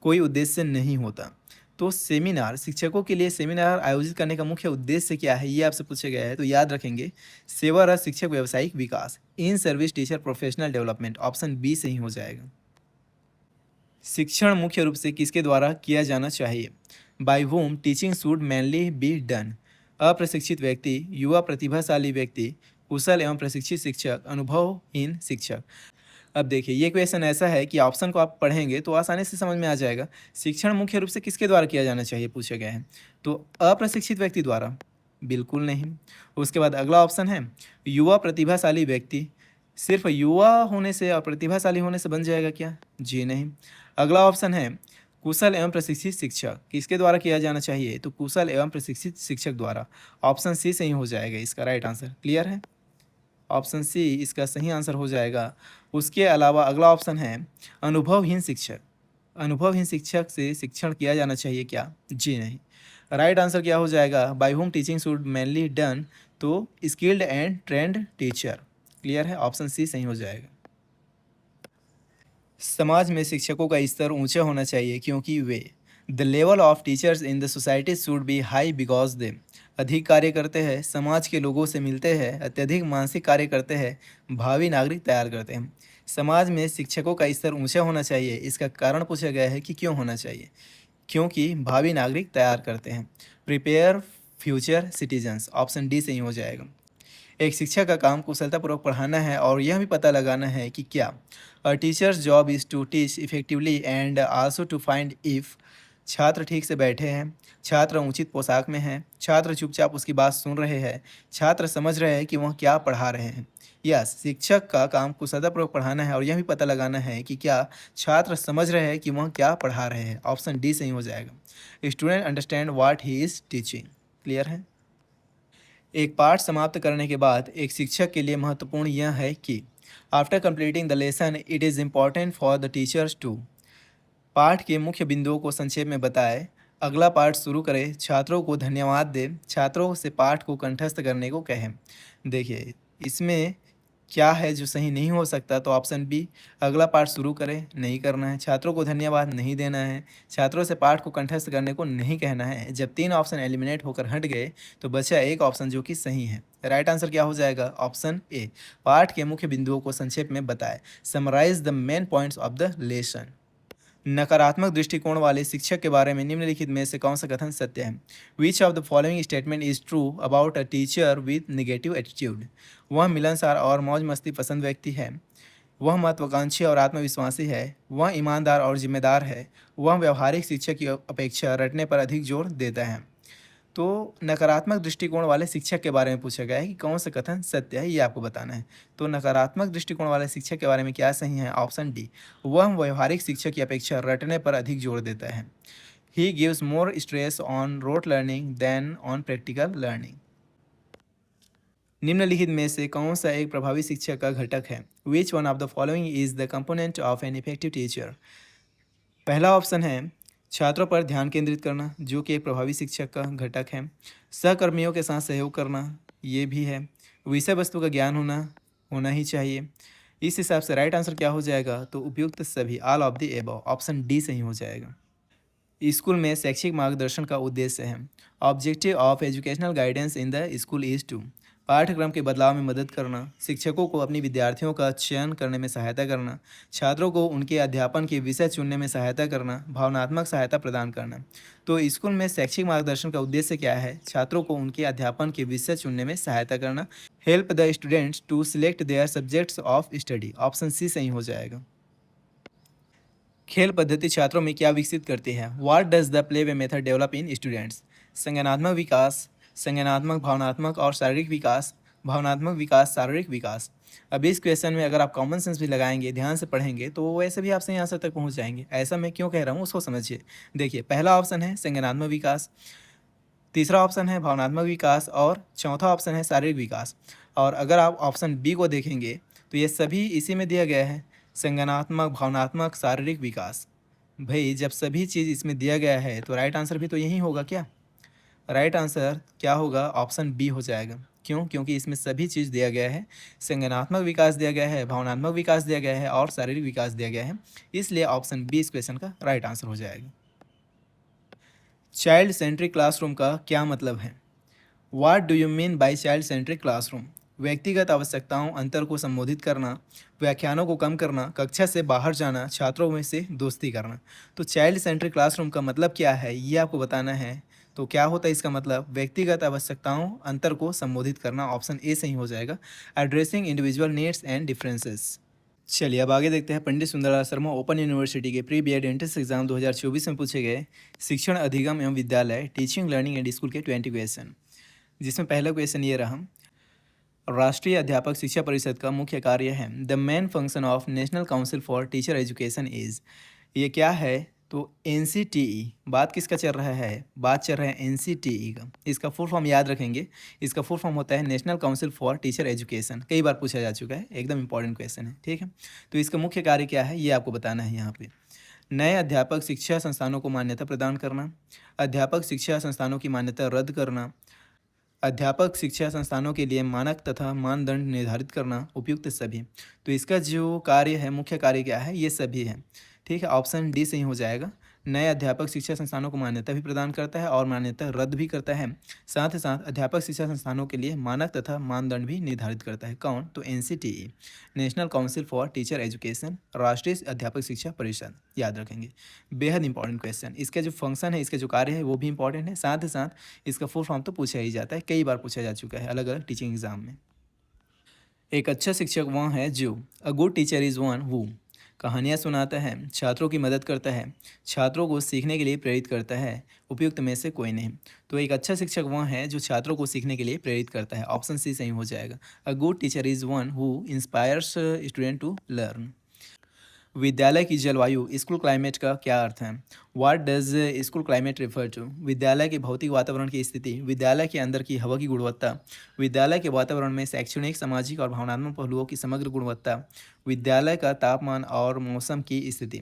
S1: कोई उद्देश्य नहीं होता। तो सेमिनार, शिक्षकों के लिए सेमिनार आयोजित करने का मुख्य उद्देश्य क्या है, ये आपसे पूछा गया है, तो याद रखेंगे सेवारत शिक्षक व्यावसायिक विकास, in service teacher professional development, option B सही हो जाएगा। शिक्षण मुख्य रूप से किसके द्वारा किया जाना चाहिए? By whom teaching should mainly be done? अप्रशिक्षित व्यक्ति, युवा प्रतिभाशाली व्यक्ति, कुशल एवं प्रशिक्षित शिक्षक, अनुभवहीन शिक्षक। अब देखिए, ये क्वेश्चन ऐसा है कि ऑप्शन को आप पढ़ेंगे तो आसानी से समझ में आ जाएगा। शिक्षण मुख्य रूप से किसके द्वारा किया जाना चाहिए पूछा गया है, तो अप्रशिक्षित व्यक्ति द्वारा, बिल्कुल नहीं। उसके बाद अगला ऑप्शन है युवा प्रतिभाशाली व्यक्ति। सिर्फ युवा होने से और प्रतिभाशाली होने से बन जाएगा क्या? जी नहीं। अगला ऑप्शन है कुशल एवं प्रशिक्षित शिक्षक। किसके द्वारा किया जाना चाहिए? तो कुशल एवं प्रशिक्षित शिक्षक द्वारा, ऑप्शन सी सही हो जाएगा इसका राइट आंसर। क्लियर है? ऑप्शन सी इसका सही आंसर हो जाएगा। उसके अलावा अगला ऑप्शन है अनुभवहीन शिक्षक। अनुभवहीन शिक्षक से शिक्षण किया जाना चाहिए क्या? जी नहीं। राइट आंसर क्या हो जाएगा? By whom teaching should mainly done, तो skilled and trained teacher. Clear है? ऑप्शन सी सही हो जाएगा। समाज में शिक्षकों का स्तर ऊंचा होना चाहिए क्योंकि way the level of teachers in the society should be high because they अधिक कार्य करते हैं, समाज के लोगों से मिलते हैं, अत्यधिक मानसिक कार्य करते हैं, भावी नागरिक तैयार करते हैं। समाज में शिक्षकों का स्तर ऊंचा होना चाहिए, इसका कारण पूछा गया है कि क्यों होना चाहिए? क्योंकि भावी नागरिक तैयार करते हैं। Prepare future citizens, option D सही हो जाएगा। एक शिक्षक का काम कुशलतापूर्वक पढ़ाना है और यह भी पता लगाना है कि क्या a teacher's job is to teach effectively and also to find if छात्र ठीक से बैठे हैं, छात्र उचित पोशाक में हैं, छात्र चुपचाप उसकी बात सुन रहे हैं, छात्र समझ रहे हैं कि वह क्या पढ़ा रहे हैं। यस, शिक्षक का काम कुशलतापूर्वक पढ़ाना है और यह भी पता लगाना है कि क्या छात्र समझ रहे हैं कि वह क्या पढ़ा रहे हैं। ऑप्शन डी सही हो जाएगा। Student understand what he is teaching. Clear है। एक पाठ समाप्त करने के बाद एक शिक्षक के लिए महत्वपूर्ण यह है कि after completing the lesson it is important for the teachers to. पाठ के मुख्य बिंदुओं को संक्षेप में बताएं। अगला पाठ शुरू करें, छात्रों को धन्यवाद दें, छात्रों से पाठ को कंठस्थ करने को कहें। देखिए इसमें क्या है जो सही नहीं हो सकता, तो ऑप्शन बी, अगला पाठ शुरू करें नहीं करना है, छात्रों को धन्यवाद नहीं देना है, छात्रों से पाठ को कंठस्थ करने को नहीं कहना है। जब 3 ऑप्शन एलिमिनेट होकर हट गए तो बचा एक ऑप्शन जो कि सही है। राइट आंसर क्या हो जाएगा? ऑप्शन ए, पाठ के मुख्य बिंदुओं को संक्षेप में बताएं। Summarise the main points of the lesson. नकारात्मक दृष्टिकोण वाले शिक्षक के बारे में निम्नलिखित में से कौन सा कथन सत्य है? Which of the following statement is true about a teacher with negative attitude? वह मिलनसार और मौज मस्ती पसंद व्यक्ति है, वह महत्वाकांक्षी और आत्मविश्वासी है, वह ईमानदार और जिम्मेदार है, वह व्यवहारिक शिक्षक की अपेक्षा रटने पर अधिक जोर देता है। तो नकारात्मक दृष्टिकोण वाले शिक्षक के बारे में पूछा गया है कि कौन सा कथन सत्य है, ये आपको बताना है। तो नकारात्मक दृष्टिकोण वाले शिक्षक के बारे में क्या सही है? ऑप्शन डी, वह व्यवहारिक शिक्षक की अपेक्षा रटने पर अधिक जोर देता है। He gives more stress on rote learning than on practical learning. निम्नलिखित में से कौन सा एक प्रभावी शिक्षक का घटक है? Which one of the following is the component of an effective teacher? पहला ऑप्शन है छात्रों पर ध्यान केंद्रित करना, जो कि एक प्रभावी शिक्षक का घटक है। सहकर्मियों के साथ सहयोग करना, ये भी है। विषय वस्तु का ज्ञान होना ही चाहिए। इस हिसाब से राइट आंसर क्या हो जाएगा? तो उपयुक्त सभी, all of the above, option D सही हो जाएगा। स्कूल में शैक्षिक मार्गदर्शन का उद्देश्य है। Objective of educational guidance in the school is to, पाठ्यक्रम के बदलाव में मदद करना, शिक्षकों को अपनी विद्यार्थियों का चयन करने में सहायता करना, छात्रों को उनके अध्यापन के विषय चुनने में सहायता करना, भावनात्मक सहायता प्रदान करना। तो स्कूल में शैक्षिक मार्गदर्शन का उद्देश्य क्या है? छात्रों को उनके अध्यापन के विषय चुनने में सहायता करना। Help the students to select their subjects of study, option C सही हो जाएगा। खेल पद्धति छात्रों में क्या विकसित करती है? What does the play way method develop in students? संज्ञानात्मक विकास, संज्ञानात्मक भावनात्मक और शारीरिक विकास, भावनात्मक विकास, शारीरिक विकास। अब इस क्वेश्चन में अगर आप कॉमन सेंस भी लगाएंगे, ध्यान से पढ़ेंगे, तो वैसे भी आप सही आंसर तक पहुंच जाएंगे। ऐसा मैं क्यों कह रहा हूँ उसको समझिए। देखिए पहला ऑप्शन है संज्ञानात्मक विकास, तीसरा ऑप्शन है भावनात्मक विकास और चौथा ऑप्शन है शारीरिक विकास। और अगर आप ऑप्शन बी को देखेंगे तो ये सभी इसी में दिया गया है, संज्ञानात्मक, भावनात्मक, शारीरिक विकास। भाई जब सभी चीज़ इसमें दिया गया है तो राइट आंसर भी तो यही होगा क्या? राइट आंसर क्या होगा? ऑप्शन बी हो जाएगा। क्यों? क्योंकि इसमें सभी चीज़ दिया गया है, संज्ञानात्मक विकास दिया गया है, भावनात्मक विकास दिया गया है और शारीरिक विकास दिया गया है। इसलिए ऑप्शन बी इस क्वेश्चन का राइट आंसर हो जाएगा। चाइल्ड सेंट्रिक क्लासरूम का क्या मतलब है? What do you mean by child centric classroom? व्यक्तिगत आवश्यकताओं अंतर को संबोधित करना, व्याख्यानों को कम करना, कक्षा से बाहर जाना, छात्रों में से दोस्ती करना। तो चाइल्ड सेंट्रिक क्लासरूम का मतलब क्या है ये आपको बताना है। तो क्या होता है इसका मतलब? व्यक्तिगत आवश्यकताओं अंतर को संबोधित करना, ऑप्शन ए सही हो जाएगा। Addressing individual needs and differences. चलिए अब आगे देखते हैं पंडित सुंदरलाल शर्मा ओपन यूनिवर्सिटी के pre B Ed entrance exam 2024 में पूछे गए शिक्षण अधिगम एवं विद्यालय टीचिंग लर्निंग एंड स्कूल के 20 क्वेश्चन, जिसमें पहला क्वेश्चन ये रहा। राष्ट्रीय अध्यापक शिक्षा परिषद का मुख्य कार्य है। The main function of national council for teacher education is, ये क्या है? तो NCTE। बात किसका चल रहा है? बात चल रहा है NCTE का। इसका फुल फॉर्म याद रखेंगे, इसका फुल फॉर्म होता है national council for teacher education. कई बार पूछा जा चुका है, एकदम इंपॉर्टेंट क्वेश्चन है, ठीक है। तो इसका मुख्य कार्य क्या है ये आपको बताना है यहाँ पे। नए अध्यापक शिक्षा संस्थानों को मान्यता प्रदान करना, अध्यापक शिक्षा संस्थानों की मान्यता रद्द करना, अध्यापक शिक्षा संस्थानों के लिए मानक तथा मानदंड निर्धारित करना, उपयुक्त सभी। तो इसका जो कार्य है, मुख्य कार्य क्या है? ये सभी है, ठीक है। ऑप्शन डी सही हो जाएगा। नए अध्यापक शिक्षा संस्थानों को मान्यता भी प्रदान करता है और मान्यता रद्द भी करता है। साथ ही साथ अध्यापक शिक्षा संस्थानों के लिए मानक तथा मानदंड भी निर्धारित करता है। कौन? तो NCTE, national council for teacher education, राष्ट्रीय अध्यापक शिक्षा परिषद। याद रखेंगे, बेहद इंपॉर्टेंट क्वेश्चन। इसका जो फंक्शन है, इसका जो कार्य है वो भी इंपॉर्टेंट है। साथ ही साथ इसका फुल फॉर्म तो पूछा ही जाता है, कई बार पूछा जा चुका है अलग अलग टीचिंग एग्जाम में। एक अच्छा शिक्षक वह है जो, अ good teacher is one who, कहानियाँ सुनाता है, छात्रों की मदद करता है, छात्रों को सीखने के लिए प्रेरित करता है, उपयुक्त में से कोई नहीं। तो एक अच्छा शिक्षक वह है जो छात्रों को सीखने के लिए प्रेरित करता है। ऑप्शन सी सही हो जाएगा। A good teacher is one who inspires student to learn. विद्यालय की जलवायु स्कूल क्लाइमेट का क्या अर्थ है? What does school climate refer to? विद्यालय के भौतिक वातावरण की स्थिति, विद्यालय के अंदर की हवा की गुणवत्ता, विद्यालय के वातावरण में शैक्षणिक, सामाजिक और भावनात्मक पहलुओं की समग्र गुणवत्ता, विद्यालय का तापमान और मौसम की स्थिति।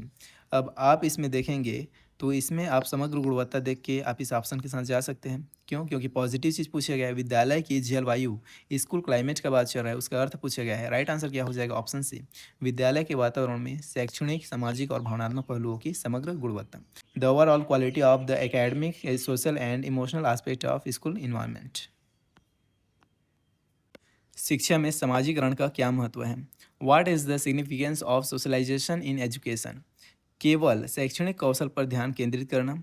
S1: अब आप इसमें देखेंगे तो इसमें आप समग्र गुणवत्ता देख के आप इस ऑप्शन के साथ जा सकते हैं। क्यों? क्योंकि पॉजिटिव चीज़ पूछा गया है, विद्यालय की जलवायु, स्कूल क्लाइमेट का बात चल रहा है, उसका अर्थ पूछा गया है। राइट आंसर क्या हो जाएगा? ऑप्शन सी, विद्यालय के वातावरण में शैक्षणिक, सामाजिक और भावनात्मक पहलुओं की समग्र गुणवत्ता। The overall quality of the academic, social and emotional aspect of school environment. शिक्षा में समाजीकरण का क्या महत्व है? What is the significance of socialisation in education? केवल शैक्षणिक कौशल पर ध्यान केंद्रित करना,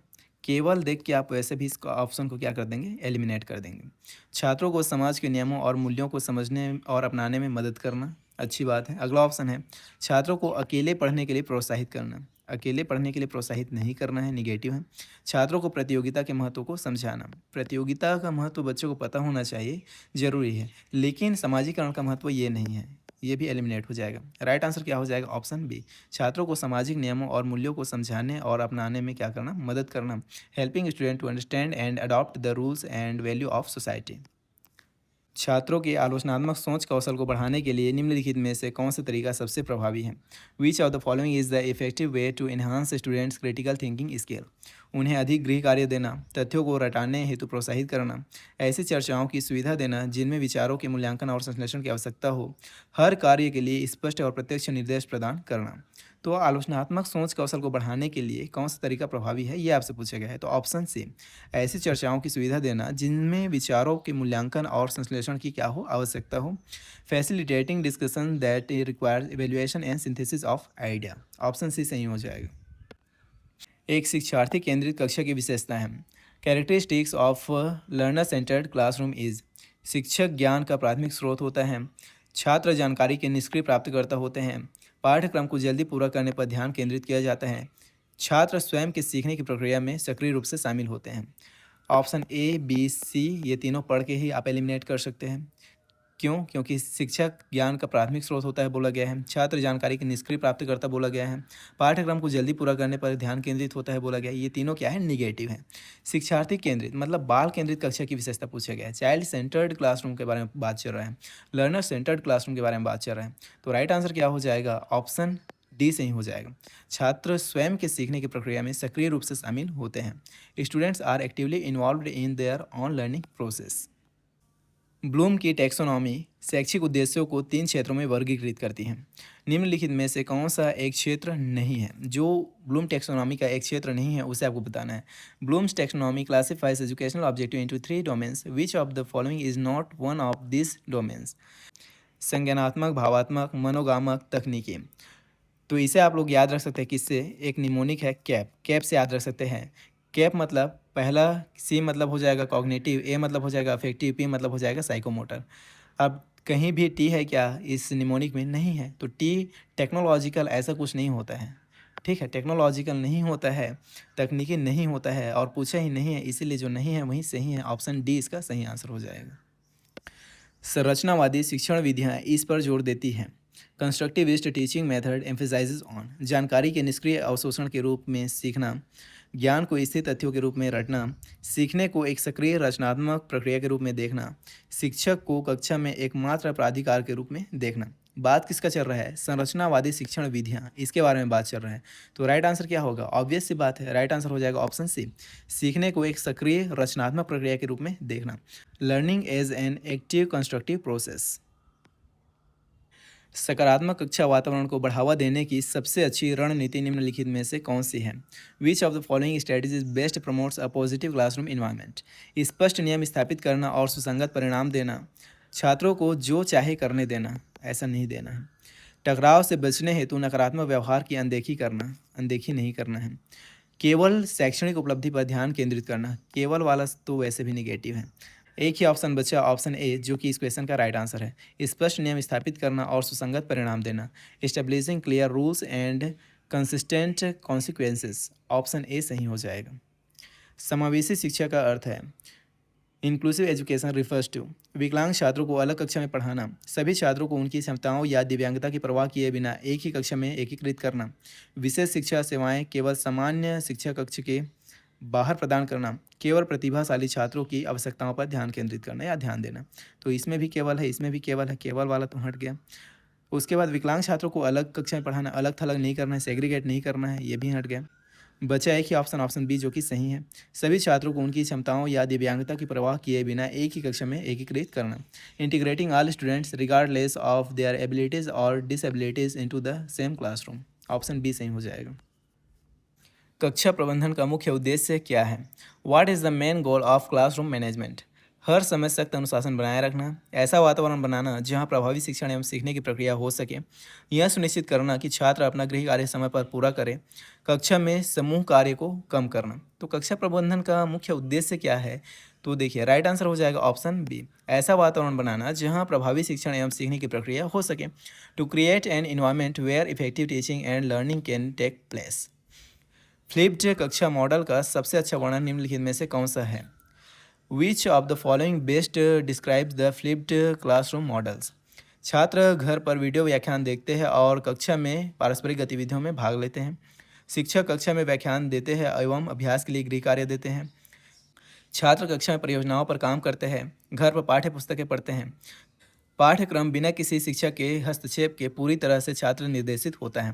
S1: केवल देख के आप वैसे भी इस ऑप्शन को क्या कर देंगे? एलिमिनेट कर देंगे। छात्रों को समाज के नियमों और मूल्यों को समझने और अपनाने में मदद करना, अच्छी बात है। अगला ऑप्शन है छात्रों को अकेले पढ़ने के लिए प्रोत्साहित करना, अकेले पढ़ने के लिए प्रोत्साहित नहीं करना है, निगेटिव है। छात्रों को प्रतियोगिता के महत्व को समझाना, प्रतियोगिता का महत्व बच्चों को पता होना चाहिए, ज़रूरी है, लेकिन सामाजिकरण का महत्व ये नहीं है, ये भी एलिमिनेट हो जाएगा। राइट आंसर क्या हो जाएगा? ऑप्शन बी, छात्रों को सामाजिक नियमों और मूल्यों को समझाने और अपनाने में क्या करना? मदद करना। Helping student to understand and adopt the rules and value of society. छात्रों के आलोचनात्मक सोच कौशल को बढ़ाने के लिए निम्नलिखित में से कौन सा तरीका सबसे प्रभावी है? Which of the following is the effective way to enhance students critical thinking skill? उन्हें अधिक गृह कार्य देना, तथ्यों को रटाने हेतु प्रोत्साहित करना, ऐसी चर्चाओं की सुविधा देना जिनमें विचारों के मूल्यांकन और संश्लेषण की आवश्यकता हो, हर कार्य के लिए स्पष्ट और प्रत्यक्ष निर्देश प्रदान करना। तो आलोचनात्मक सोच कौशल को बढ़ाने के लिए कौन सा तरीका प्रभावी है, ये आपसे पूछा गया है। तो ऑप्शन सी, ऐसी चर्चाओं की सुविधा देना जिनमें विचारों के मूल्यांकन और संश्लेषण की क्या हो? आवश्यकता हो। Facilitating discussion that requires evaluation and synthesis of idea. Option C सही हो जाएगा। एक शिक्षार्थी केंद्रित कक्षा की विशेषता है। Characteristics of learner centred classroom is. शिक्षक ज्ञान का प्राथमिक स्रोत होता है, छात्र जानकारी के निष्क्रिय प्राप्तकर्ता होते हैं, पाठ्यक्रम को जल्दी पूरा करने पर ध्यान केंद्रित किया जाता है, छात्र स्वयं के सीखने की प्रक्रिया में सक्रिय रूप से शामिल होते हैं। ऑप्शन ए, बी, सी ये तीनों पढ़ के ही आप एलिमिनेट कर सकते हैं। क्यों? क्योंकि शिक्षक ज्ञान का प्राथमिक स्रोत होता है बोला गया है, छात्र जानकारी के निष्क्रिय प्राप्तकर्ता बोला गया है, पाठ्यक्रम को जल्दी पूरा करने पर ध्यान केंद्रित होता है बोला गया है। ये तीनों क्या है? निगेटिव है। शिक्षार्थी केंद्रित मतलब बाल केंद्रित कक्षा की विशेषता पूछा गया है। चाइल्ड सेंटर्ड क्लासरूम के बारे में बात चल रहा है, लर्नर सेंटर्ड क्लासरूम के बारे में बात चल रहा है। तो राइट आंसर क्या हो जाएगा? ऑप्शन डी सही हो जाएगा। छात्र स्वयं के सीखने की प्रक्रिया में सक्रिय रूप से शामिल होते हैं। Students are actively involved in their own learning process. Bloom की टैक्सोनॉमी शैक्षिक उद्देश्यों को 3 क्षेत्रों में वर्गीकृत करती है। निम्नलिखित में से कौन सा एक क्षेत्र नहीं है? जो ब्लूम टैक्सोनॉमी का एक क्षेत्र नहीं है उसे आपको बताना है। Bloom's taxonomy classifies educational objective into 3 domains, which of the following is not one of this domains? संज्ञानात्मक, भावात्मक, मनोगामक, तकनीकी। तो इसे आप लोग याद रख सकते हैं किससे? एक निमोनिक है कैप, कैप से याद रख सकते हैं। कैप मतलब पहला सी मतलब हो जाएगा कॉग्निटिव, ए मतलब हो जाएगा अफेक्टिव, पी मतलब हो जाएगा साइकोमोटर। अब कहीं भी टी है क्या इस निमोनिक में? नहीं है। तो टी टेक्नोलॉजिकल ऐसा कुछ नहीं होता है, ठीक है, टेक्नोलॉजिकल नहीं होता है, तकनीकी नहीं होता है और पूछा ही नहीं है, इसीलिए जो नहीं है वही सही है। ऑप्शन डी इसका सही आंसर हो जाएगा। संरचनावादी शिक्षण विधियाँ इस पर जोर देती हैं। Constructivist teaching method emphasises on जानकारी के निष्क्रिय अवशोषण के रूप में सीखना, ज्ञान को स्थिर तथ्यों के रूप में रटना, सीखने को एक सक्रिय रचनात्मक प्रक्रिया के रूप में देखना, शिक्षक को कक्षा में एकमात्र प्राधिकार के रूप में देखना। बात किसका चल रहा है? संरचनावादी शिक्षण विधियाँ, इसके बारे में बात चल रहा है। तो राइट आंसर क्या होगा? ऑब्वियस सी बात है, राइट आंसर हो जाएगा ऑप्शन सी, सीखने को एक सक्रिय रचनात्मक प्रक्रिया के रूप में देखना। Learning as an active constructive process. सकारात्मक कक्षा वातावरण को बढ़ावा देने की सबसे अच्छी रणनीति निम्नलिखित में से कौन सी है? Which of the following strategies best promotes a positive classroom environment? स्पष्ट नियम स्थापित करना और सुसंगत परिणाम देना, छात्रों को जो चाहे करने देना, ऐसा नहीं देना है, टकराव से बचने हेतु नकारात्मक व्यवहार की अनदेखी नहीं करना है, केवल शैक्षणिक उपलब्धि पर ध्यान केंद्रित करना, केवल वाला तो वैसे भी निगेटिव है, एक ही ऑप्शन बचा, ऑप्शन ए, जो कि इस क्वेश्चन का राइट आंसर है। स्पष्ट नियम स्थापित करना और सुसंगत परिणाम देना, establishing clear rules and consistent consequences, option A सही हो जाएगा। समावेशी शिक्षा का अर्थ है इंक्लूसिव एजुकेशन रिफर्स टू विकलांग छात्रों को अलग कक्षा में पढ़ाना, सभी छात्रों को उनकी क्षमताओं या दिव्यांगता की परवाह किए बिना एक ही कक्षा में एकीकृत करना, विशेष शिक्षा सेवाएं केवल सामान्य शिक्षा कक्ष के बाहर प्रदान करना, केवल प्रतिभाशाली छात्रों की आवश्यकताओं पर ध्यान केंद्रित करना या ध्यान देना। तो इसमें भी केवल है, इसमें भी केवल है, केवल वाला तो हट गया। उसके बाद विकलांग छात्रों को अलग कक्षा में पढ़ाना, अलग थलग नहीं करना है, सेग्रीगेट नहीं करना है, ये भी हट गया। बचा एक ही ऑप्शन, ऑप्शन बी, जो कि सही है। सभी छात्रों को उनकी क्षमताओं या दिव्यांगता की परवाह किए बिना एक ही कक्षा में एकीकृत करना, integrating all students regardless of their abilities और disabilities into the same classroom, option B सही हो जाएगा। कक्षा प्रबंधन का मुख्य उद्देश्य क्या है? What is the main goal of classroom management? हर समय सख्त अनुशासन बनाए रखना, ऐसा वातावरण बनाना जहां प्रभावी शिक्षण एवं सीखने की प्रक्रिया हो सके, यह सुनिश्चित करना कि छात्र अपना गृह कार्य समय पर पूरा करें, कक्षा में समूह कार्य को कम करना। तो कक्षा प्रबंधन का मुख्य उद्देश्य क्या है? तो देखिए राइट आंसर हो जाएगा ऑप्शन बी, ऐसा वातावरण बनाना जहां प्रभावी शिक्षण एवं सीखने की प्रक्रिया हो सके, to create an environment where effective teaching and learning can take place. Flipped कक्षा मॉडल का सबसे अच्छा वर्णन निम्नलिखित में से कौन सा है? Which of the following best describes the flipped classroom models? छात्र घर पर वीडियो व्याख्यान देखते हैं और कक्षा में पारस्परिक गतिविधियों में भाग लेते हैं। शिक्षक कक्षा में व्याख्यान देते हैं एवं अभ्यास के लिए गृह कार्य देते हैं। छात्र कक्षा में परियोजनाओं पर काम करते हैं, घर पर पाठ्य पुस्तकें पढ़ते हैं। पाठ्यक्रम बिना किसी शिक्षक के हस्तक्षेप के पूरी तरह से छात्र निर्देशित होता है।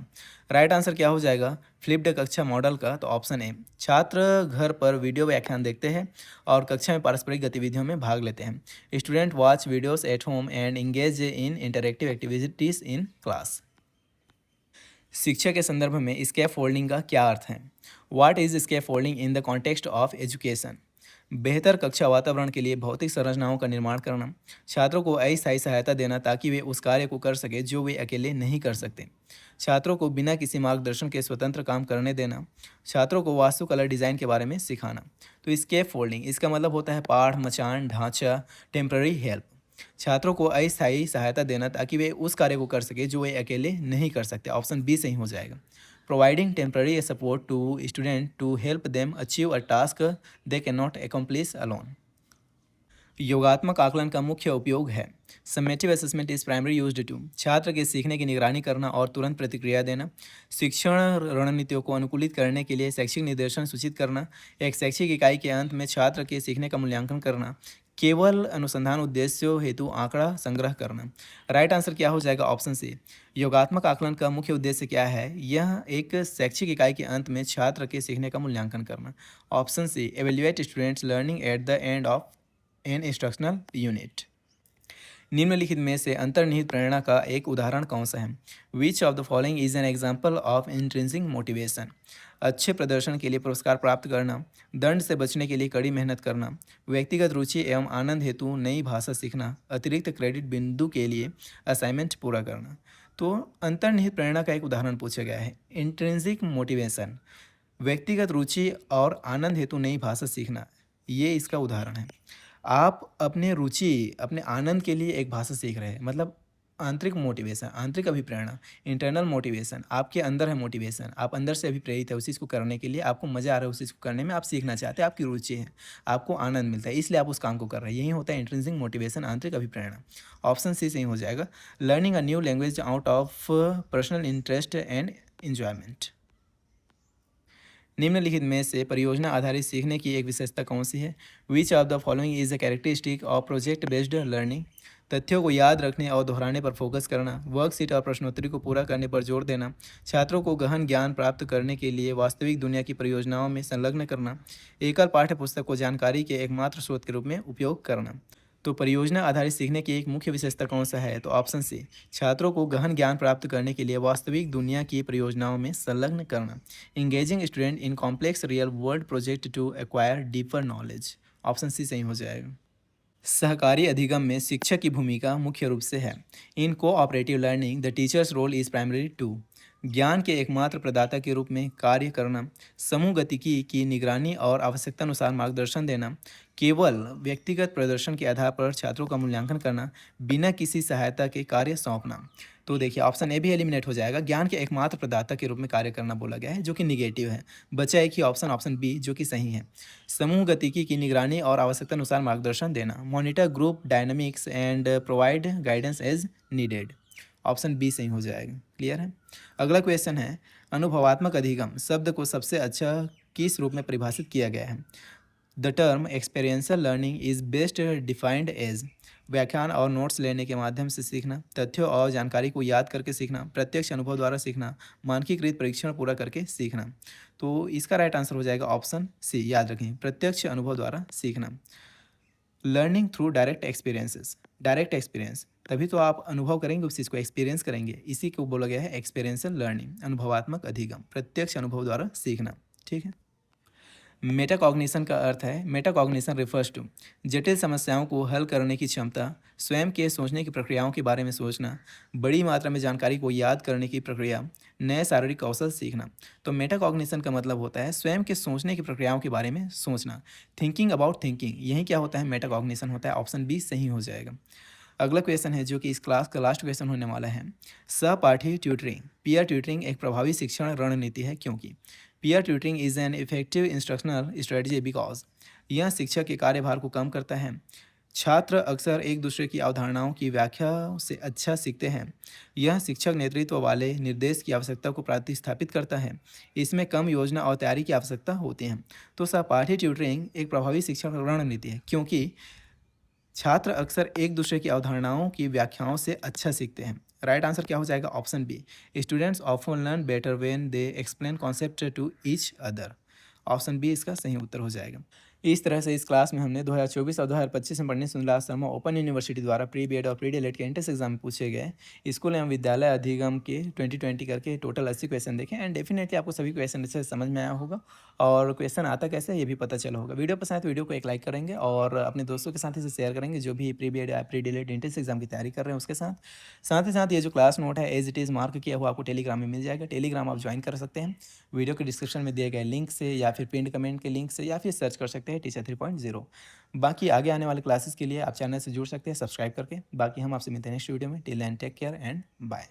S1: राइट आंसर क्या हो जाएगा फ्लिप्ड कक्षा मॉडल का? तो ऑप्शन ए, छात्र घर पर वीडियो व्याख्यान देखते हैं और कक्षा में पारस्परिक गतिविधियों में भाग लेते हैं। Student watch videos at home and engage in interactive activities in class. शिक्षा के संदर्भ में स्कैफ फोल्डिंग का क्या अर्थ है? What is scaffolding in the context of education? बेहतर कक्षा वातावरण के लिए भौतिक संरचनाओं का निर्माण करना, छात्रों को अस्थायी सहायता देना ताकि वे उस कार्य को कर सके जो वे अकेले नहीं कर सकते, छात्रों को बिना किसी मार्गदर्शन के स्वतंत्र काम करने देना, छात्रों को वास्तुकला डिज़ाइन के बारे में सिखाना। तो स्केप फोल्डिंग इसका मतलब होता है पाठ, मचान, ढांचा, टेम्पररी हेल्प, छात्रों को अस्थायी सहायता देना ताकि वे उस कार्य को कर सके जो वे अकेले नहीं कर सकते, ऑप्शन बी सही हो जाएगा। Providing temporary support to student to help them achieve a task they can not accomplish alone. योगात्मक आकलन का मुख्य उपयोग है summative assessment is primary used to छात्र के सीखने की निगरानी करना और तुरंत प्रतिक्रिया देना, शिक्षण रणनीतियों को अनुकूलित करने के लिए शैक्षिक निर्देशन सूचित करना, एक शैक्षिक इकाई के अंत में छात्र के सीखने का मूल्यांकन करना, केवल अनुसंधान उद्देश्यों हेतु आंकड़ा संग्रह करना। राइट आंसर क्या हो जाएगा ऑप्शन सी। योगात्मक आकलन का मुख्य उद्देश्य क्या है? यह एक शैक्षिक इकाई के अंत में छात्र के सीखने का मूल्यांकन करना, option C. Evaluate students learning at the end of an instructional unit. निम्नलिखित में से अंतर्निहित प्रेरणा का एक उदाहरण कौन सा है? Which of the following is an example of intrinsic motivation? अच्छे प्रदर्शन के लिए पुरस्कार प्राप्त करना, दंड से बचने के लिए कड़ी मेहनत करना, व्यक्तिगत रुचि एवं आनंद हेतु नई भाषा सीखना, अतिरिक्त क्रेडिट बिंदु के लिए असाइनमेंट पूरा करना। तो अंतर्निहित प्रेरणा का एक उदाहरण पूछा गया है इंट्रिंसिक मोटिवेशन, व्यक्तिगत रुचि और आनंद हेतु नई भाषा सीखना, ये इसका उदाहरण है। आप अपने रुचि, अपने आनंद के लिए एक भाषा सीख रहे हैं, मतलब आंतरिक मोटिवेशन, आंतरिक अभिप्रेरणा, इंटरनल मोटिवेशन, आपके अंदर है मोटिवेशन, आप अंदर से अभिप्रेरित है उस चीज़ को करने के लिए, आपको मज़ा आ रहा है उस चीज़ को करने में, आप सीखना चाहते हैं, आपकी रुचि है, आपको आनंद मिलता है, इसलिए आप उस काम को कर रहे हैं, यही होता है इंट्रिंसिक मोटिवेशन, आंतरिक अभिप्रेरणा। ऑप्शन सी सही हो जाएगा। Learning a new language out of personal interest and enjoyment. निम्नलिखित में से परियोजना आधारित सीखने की एक विशेषता कौन सी है? Which of the following is a characteristic of project based learning? तथ्यों को याद रखने और दोहराने पर फोकस करना, वर्कशीट और प्रश्नोत्तरी को पूरा करने पर जोर देना, छात्रों को गहन ज्ञान प्राप्त करने के लिए वास्तविक दुनिया की परियोजनाओं में संलग्न करना, एकल पाठ्य पुस्तक को जानकारी के एकमात्र स्रोत के रूप में उपयोग करना। तो परियोजना आधारित सीखने की एक मुख्य विशेषता कौन सा है? तो ऑप्शन सी, छात्रों को गहन ज्ञान प्राप्त करने के लिए वास्तविक दुनिया की परियोजनाओं में संलग्न करना, engaging student in complex real world project to acquire deeper knowledge, option C सही हो जाएगा। सहकारी अधिगम में शिक्षक की भूमिका मुख्य रूप से है in cooperative learning the teacher's role is primary to ज्ञान के एकमात्र प्रदाता के रूप में कार्य करना, समूह गतिकी की निगरानी और आवश्यकता अनुसार मार्गदर्शन देना, केवल व्यक्तिगत प्रदर्शन के आधार पर छात्रों का मूल्यांकन करना, बिना किसी सहायता के कार्य सौंपना। तो देखिए ऑप्शन ए भी एलिमिनेट हो जाएगा। ज्ञान के एकमात्र प्रदाता के रूप में कार्य करना बोला गया है, जो कि निगेटिव है। बचा एक ही ऑप्शन, ऑप्शन बी, जो कि सही है। समूह गतिकी की निगरानी और आवश्यकता अनुसार मार्गदर्शन देना, monitor group dynamics and provide guidance as needed. Option B सही हो जाएगा। क्लियर है। अगला क्वेश्चन है, अनुभवात्मक अधिगम शब्द को सबसे अच्छा किस रूप में परिभाषित किया गया है? The term experiential learning is best defined as व्याख्यान और नोट्स लेने के माध्यम से सीखना, तथ्यों और जानकारी को याद करके सीखना, प्रत्यक्ष अनुभव द्वारा सीखना, मानकीकृत परीक्षण पूरा करके सीखना। तो इसका राइट आंसर हो जाएगा ऑप्शन सी। याद रखें, प्रत्यक्ष अनुभव द्वारा सीखना। Learning through direct experiences, direct experience, तभी तो आप अनुभव करेंगे उस चीज़ को, एक्सपीरियंस करेंगे, इसी को बोला गया है एक्सपीरियंशियल लर्निंग, अनुभवात्मक अधिगम, प्रत्यक्ष अनुभव द्वारा सीखना। ठीक है। मेटाकॉग्निशन का अर्थ है, मेटाकॉग्निशन रिफर्स टू जटिल समस्याओं को हल करने की क्षमता, स्वयं के सोचने की प्रक्रियाओं के बारे में सोचना, बड़ी मात्रा में जानकारी को याद करने की प्रक्रिया, नए शारीरिक कौशल सीखना। तो मेटाकॉग्निशन का मतलब होता है स्वयं के सोचने की प्रक्रियाओं के बारे में सोचना, थिंकिंग अबाउट थिंकिंग, यही क्या होता है, मेटाकॉग्निशन होता है। ऑप्शन बी सही हो जाएगा। अगला क्वेश्चन है जो कि इस क्लास का लास्ट क्वेश्चन होने वाला है, सहपाठी ट्यूटरिंग, पीयर ट्यूटरिंग एक प्रभावी शिक्षण रणनीति है क्योंकि peer tutoring is an effective instructional strategy because यह शिक्षक के कार्यभार को कम करता है, छात्र अक्सर एक दूसरे की अवधारणाओं की व्याख्या से अच्छा सीखते हैं, यह शिक्षक नेतृत्व वाले निर्देश की आवश्यकता को प्रतिस्थापित करता है, इसमें कम योजना और तैयारी की आवश्यकता होती है। तो सहपाठी ट्यूटरिंग एक प्रभावी शिक्षण रणनीति है क्योंकि छात्र अक्सर एक दूसरे की अवधारणाओं की व्याख्याओं से अच्छा सीखते हैं। राइट आंसर क्या हो जाएगा? Option B, students often learn better when they explain concept to each other. Option B इसका सही उत्तर हो जाएगा। इस तरह से इस क्लास में हमने 2024 और 2025 में पंडित सुंदरलाल शर्मा ओपन यूनिवर्सिटी द्वारा प्री बीएड और प्री डीएलएड के एंट्रेंस एग्जाम में पूछे गए स्कूल एवं विद्यालय अधिगम के 2020 करके टोटल 80 क्वेश्चन देखें एंड डेफिनेटली आपको सभी क्वेश्चन अच्छे से समझ में आया होगा और क्वेश्चन आता कैसे है ये भी पता चला होगा। वीडियो पसंद है तो वीडियो को एक लाइक करेंगे और अपने दोस्तों के साथ इसे शेयर करेंगे जो भी प्री बीएड या प्री डीएलएड एंट्रेंस एग्जाम की तैयारी कर रहे हैं उसके साथ। साथ ही साथ ये जो क्लास नोट है एज इट इज़ मार्क किया हुआ आपको टेलीग्राम में मिल जाएगा। टेलीग्राम आप ज्वाइन कर सकते हैं वीडियो के डिस्क्रिप्शन में दिए गए लिंक से या फिर पिन कमेंट के लिंक से या फिर सर्च कर सकते हैं टीचर 3.0। बाकी आगे आने वाले क्लासेस के लिए आप चैनल से जुड़ सकते हैं सब्सक्राइब करके। बाकी हम आपसे मिलते हैं नेक्स्ट वीडियो में। Till then take care and bye.